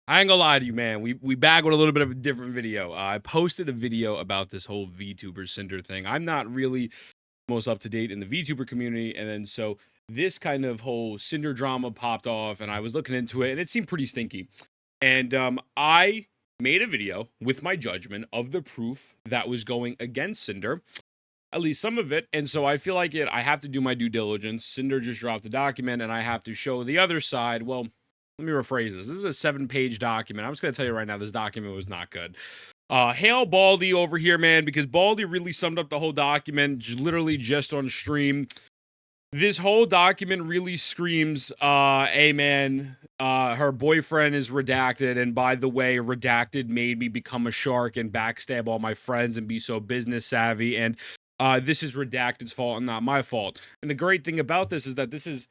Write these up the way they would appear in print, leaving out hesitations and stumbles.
I ain't gonna lie to you, man. We back with a little bit of a different video. I posted a video about this whole VTuber Cinder thing. I'm not really most up to date in the VTuber community, and then so this kind of whole Cinder drama popped off, and I was looking into it, and it seemed pretty stinky. And I made a video with my judgment of the proof that was going against Cinder, at least some of it. And so I feel like I have to do my due diligence. Cinder just dropped a document, and I have to show the other side. Well, let me rephrase this. This is a 7-page document. I'm just going to tell you right now, this document was not good. Hail Baldy over here, man, because Baldy really summed up the whole document literally just on stream. This whole document really screams, hey, man, her boyfriend is redacted. And by the way, redacted made me become a shark and backstab all my friends and be so business savvy. And this is redacted's fault and not my fault. And the great thing about this is that this is,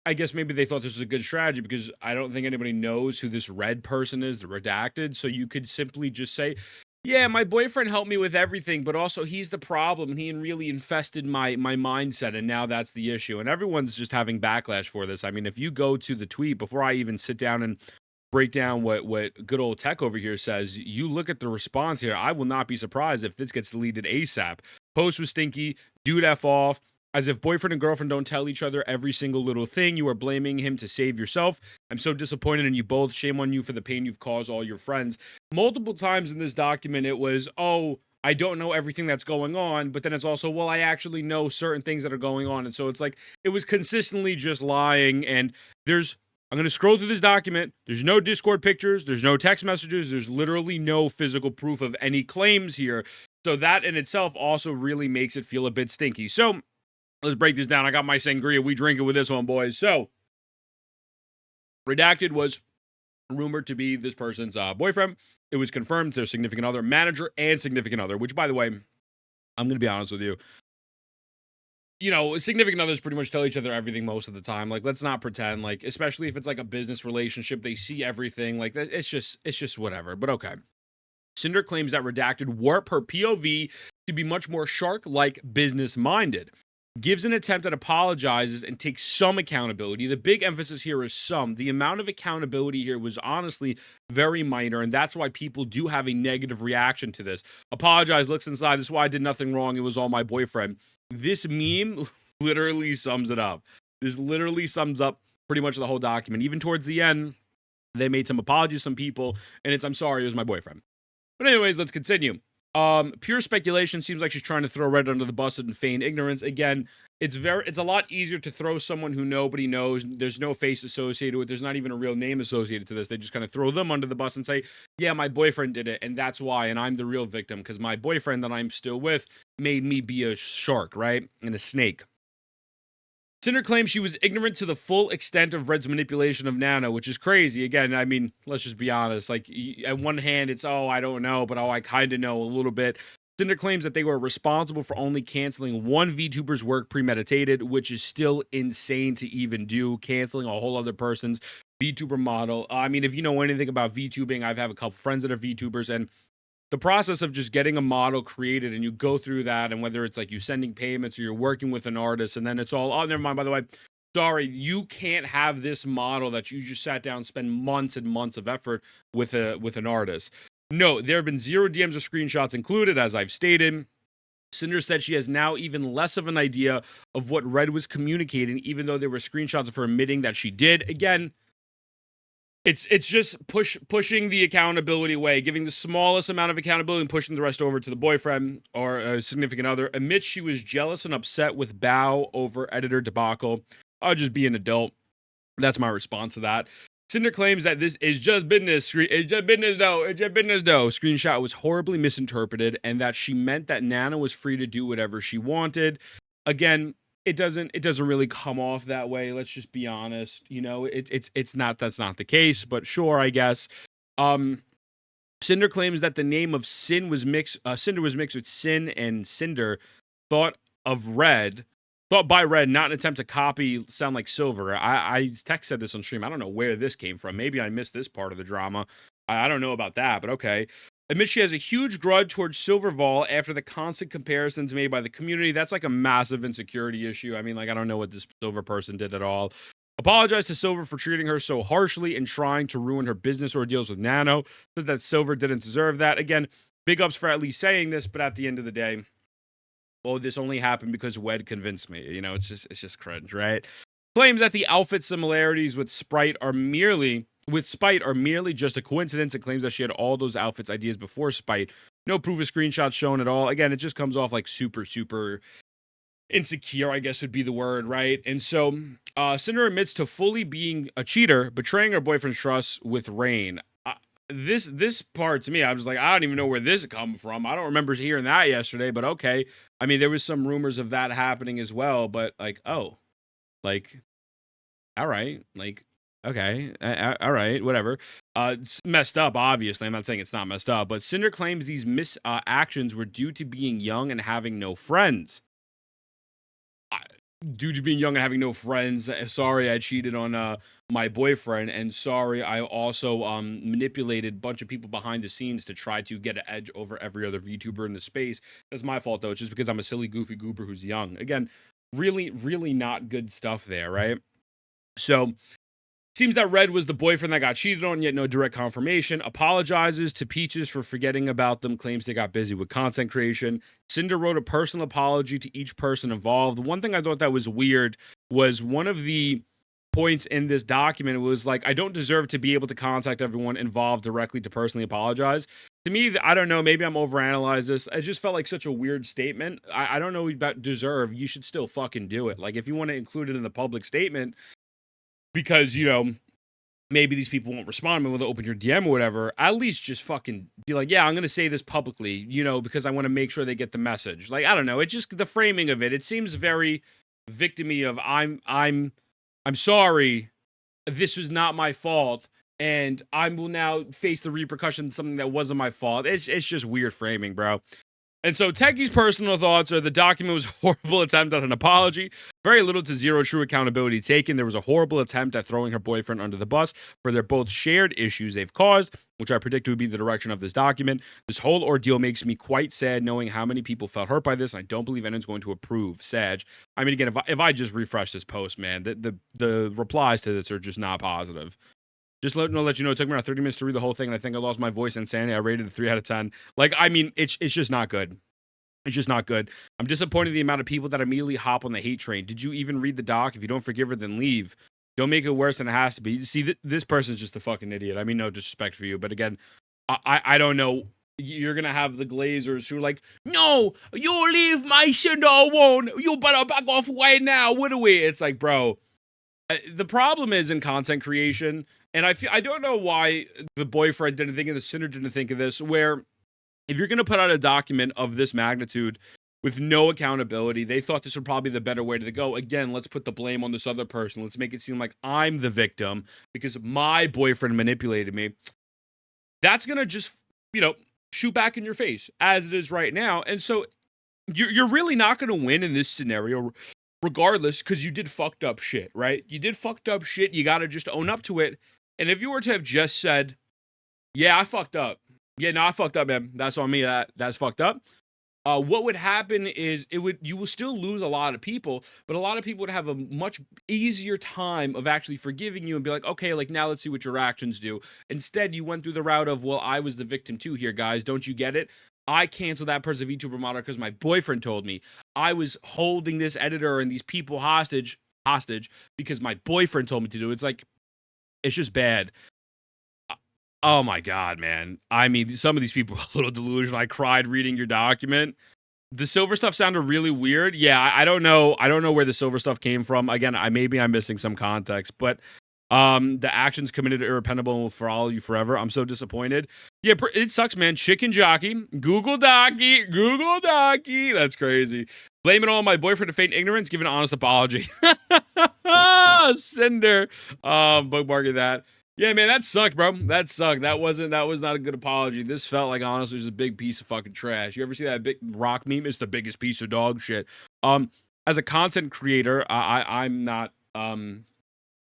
I guess maybe they thought this was a good strategy because I don't think anybody knows who this red person is, the redacted. So you could simply just say, yeah, my boyfriend helped me with everything, but also he's the problem. And he really infested my mindset. And now that's the issue. And everyone's just having backlash for this. I mean, if you go to the tweet before I even sit down and break down what good old Tech over here says, you look at the response here. I will not be surprised if this gets deleted ASAP. Post was stinky. Dude F off. As if boyfriend and girlfriend don't tell each other every single little thing. You are blaming him to save yourself. I'm so disappointed in you both. Shame on you for the pain you've caused all your friends. Multiple times in this document, it was, oh, I don't know everything that's going on. But then it's also, well, I actually know certain things that are going on. And so it's like, it was consistently just lying. And I'm going to scroll through this document. There's no Discord pictures. There's no text messages. There's literally no physical proof of any claims here. So that in itself also really makes it feel a bit stinky. So let's break this down. I got my sangria. We drink it with this one, boys. So, Redacted was rumored to be this person's boyfriend. It was confirmed their significant other, manager, and significant other, which, by the way, I'm going to be honest with you. You know, significant others pretty much tell each other everything most of the time. Like, let's not pretend. Like, especially if it's like a business relationship, they see everything. Like, it's just whatever. But okay. Cinder claims that Redacted warped her POV to be much more shark-like business-minded. Gives an attempt at apologizes and takes some accountability. The big emphasis here is some. The amount of accountability here was honestly very minor, and that's why people do have a negative reaction to this. Apologize, looks inside. This is why I did nothing wrong. It was all my boyfriend. This meme literally sums it up. This literally sums up pretty much the whole document. Even towards the end, they made some apologies to some people, and it's, I'm sorry, it was my boyfriend. But anyways, let's continue. Pure speculation. Seems like she's trying to throw Red under the bus and feign ignorance. Again, it's a lot easier to throw someone who nobody knows. There's no face associated with. There's not even a real name associated to this. They just kind of throw them under the bus and say, yeah, my boyfriend did it, and that's why, and I'm the real victim because my boyfriend that I'm still with made me be a shark, right? And a snake. Cinder claims she was ignorant to the full extent of Red's manipulation of Nana, which is crazy. Again, I mean, let's just be honest. Like, at one hand, it's, oh, I don't know, but oh, I kind of know a little bit. Cinder claims that they were responsible for only canceling one VTuber's work premeditated, which is still insane to even do. Canceling a whole other person's VTuber model. I mean, if you know anything about VTubing, I've have a couple friends that are VTubers, and the process of just getting a model created and you go through that, and whether it's like you sending payments or you're working with an artist, and then it's all, oh, never mind, by the way, sorry, you can't have this model that you just sat down and spend months and months of effort with an artist. No, there have been 0 DMs or screenshots included, as I've stated. Cinder said she has now even less of an idea of what Red was communicating, even though there were screenshots of her admitting that she did. Again, it's just pushing the accountability away, giving the smallest amount of accountability and pushing the rest over to the boyfriend or a significant other. Admits she was jealous and upset with Bao over editor debacle. I'll just be an adult. That's my response to that. Cinder claims that this is just business. It's just business though. It's just business though. Screenshot was horribly misinterpreted, and that she meant that Nana was free to do whatever she wanted. Again, it doesn't really come off that way. Let's just be honest. You know, it's not, that's not the case, but sure, I guess. Cinder claims that the name of Cinder was mixed with Sin and Cinder, thought by Red, not an attempt to copy sound like Silver. I Tech said this on stream. I don't know where this came from. Maybe I missed this part of the drama. I don't know about that, but okay. Admits she has a huge grudge towards Silverval after the constant comparisons made by the community. That's like a massive insecurity issue. I mean, like, I don't know what this Silver person did at all. Apologized to Silver for treating her so harshly and trying to ruin her business ordeals with Nano. Said that Silver didn't deserve that. Again, big ups for at least saying this, but at the end of the day, oh, this only happened because Wed convinced me. You know, it's just cringe, right? Claims that the outfit similarities with Spite are merely just a coincidence, and claims that she had all those outfits ideas before Spite. No proof of screenshots shown at all. Again, it just comes off like super insecure, I guess would be the word, right? And so Cinder admits to fully being a cheater, betraying her boyfriend's trust with Rain. This part to me, I was like, I don't even know where this come from. I don't remember hearing that yesterday, but okay. I mean, there was some rumors of that happening as well, but like, oh, like, all right, like, okay, all right, whatever. It's messed up, obviously. I'm not saying it's not messed up, but Cinder claims these actions were due to being young and having no friends. Due to being young and having no friends, sorry I cheated on my boyfriend, and sorry I also manipulated a bunch of people behind the scenes to try to get an edge over every other VTuber in the space. That's my fault though, it's just because I'm a silly goofy goober who's young. Again, really not good stuff there, right? So seems that Red was the boyfriend that got cheated on, yet no direct confirmation. Apologizes to Peaches for forgetting about them, claims they got busy with content creation. Cinder wrote a personal apology to each person involved. One thing I thought that was weird was one of the points in this document was like, I don't deserve to be able to contact everyone involved directly to personally apologize. To me, I don't know, maybe I'm overanalyzing this. It just felt like such a weird statement. I don't know about deserve. You should still fucking do it. Like, if you want to include it in the public statement, because, you know, maybe these people won't respond when they open your DM or whatever, at least just fucking be like, yeah, I'm going to say this publicly, you know, because I want to make sure they get the message. Like, I don't know. It just, the framing of it seems very victim-y of I'm sorry. This was not my fault. And I will now face the repercussions of something that wasn't my fault. It's just weird framing, bro. And so Techie's personal thoughts are the document was a horrible attempt at an apology. Very little to zero true accountability taken. There was a horrible attempt at throwing her boyfriend under the bus for their both shared issues they've caused, which I predict would be the direction of this document. This whole ordeal makes me quite sad knowing how many people felt hurt by this. I don't believe anyone's going to approve. Sag. I mean, again, if I just refresh this post, man, the replies to this are just not positive. Just let you know, it took me around 30 minutes to read the whole thing, and I think I lost my voice and sanity. I rated it 3 out of 10. Like, I mean, it's just not good. It's just not good. I'm disappointed in the amount of people that immediately hop on the hate train. Did you even read the doc? If you don't forgive her, then leave. Don't make it worse than it has to be. See, this person's just a fucking idiot. I mean, no disrespect for you, but again, I don't know. You're gonna have the Glazers who are like, no, you leave my Cinder alone. You better back off right now. What do we? It's like, bro. The problem is in content creation, and I don't know why the boyfriend didn't think of this, Cinder didn't think of this, where if you're going to put out a document of this magnitude with no accountability, they thought this would probably be the better way to go. Again, let's put the blame on this other person. Let's make it seem like I'm the victim because my boyfriend manipulated me. That's going to just, you know, shoot back in your face as it is right now. And so you're really not going to win in this scenario regardless, because you did fucked up shit, right? You did fucked up shit. You got to just own up to it. And if you were to have just said, yeah, I fucked up. Yeah, no, I fucked up, man. That's on me. That's fucked up. What would happen is you will still lose a lot of people, but a lot of people would have a much easier time of actually forgiving you and be like, okay, like now let's see what your actions do. Instead, you went through the route of, well, I was the victim too here, guys. Don't you get it? I canceled that person VTuber monitor because my boyfriend told me. I was holding this editor and these people hostage because my boyfriend told me to do it. It's like, it's just bad. Oh my God, man. I mean, some of these people are a little delusional. I cried reading your document. The silver stuff sounded really weird. Yeah, I don't know. I don't know where the silver stuff came from. Again, maybe I'm missing some context, but the actions committed are irreparable and will follow you forever. I'm so disappointed. Yeah, it sucks, man. Chicken jockey, Google Docky. That's crazy. Blame it all on my boyfriend to feign ignorance. Give an honest apology. Cinder. Bookmarking that. Yeah, man, that sucked, bro. That sucked. That was not a good apology. This felt like, honestly, just a big piece of fucking trash. You ever see that big rock meme? It's the biggest piece of dog shit. As a content creator, I'm not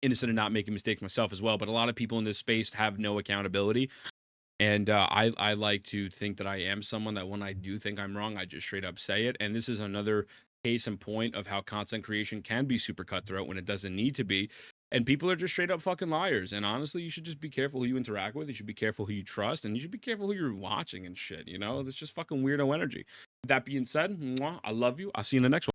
innocent of not making mistakes myself as well, but a lot of people in this space have no accountability. And I like to think that I am someone that when I do think I'm wrong, I just straight up say it. And this is another case in point of how content creation can be super cutthroat when it doesn't need to be. And people are just straight up fucking liars. And honestly, you should just be careful who you interact with. You should be careful who you trust, and you should be careful who you're watching and shit. You know, it's just fucking weirdo energy. With that being said, I love you. I'll see you in the next one.